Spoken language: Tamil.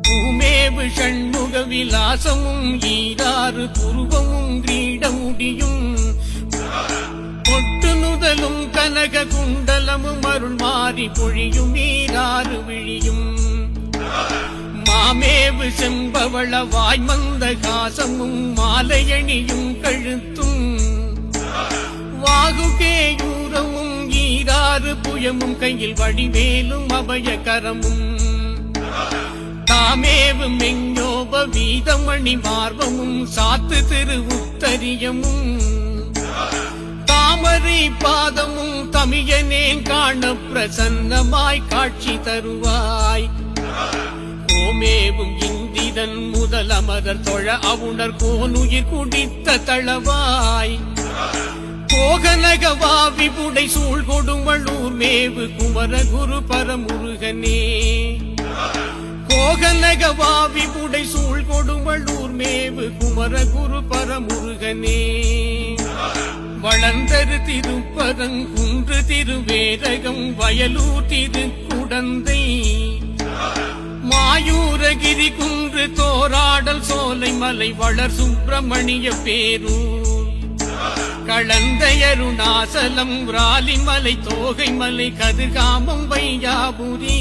பூமேவு ஷண்முக விலாசமும் ஈராறு புருவமும் கிரீடமுடியும் பொட்டு நுதலும் கனக குண்டலமும் அருள் மாறி பொழியும் ஈராறு விழியும் மாமேவு செம்பவள வாய்மந்த காசமும் மாலையணியும் கழுத்தும் வாகுகேயூரமும் ஈராறு புயமும் கையில் வடிவேலும் அபயகரமும் தாமேவு மெஞ்சோப வீதமணி மார்பமும் சாத்து திரு உத்தரியமும் தாமரை பாதமும் தமியனேன் காண பிரசன்னமாய் காட்சி தருவாய் கோமேவும் இந்திரன் முதல் அமரர் தொழ அவுணர் கோனுயிர் குடித்த தளவாய் கோகனகவா விபுடை சூழ் கொடுமளூர் மேவு குமர குரு பரமுருகனே கோகனகவா விபுடை சூழ் கொடுமளூர் மேவு குமர குரு பரமுருகனே வளர்ந்தரு திருப்பரங்குன்று திருவேரகம் வயலூர் திருக்குடந்தை மாயூரகிரி குன்று தோராடல் சோலை மலை வளர் சுப்பிரமணிய பேரூர் களந்தையருணாசலம் ராலிமலை தோகை மலை கதிர்காமம் வையாபுரி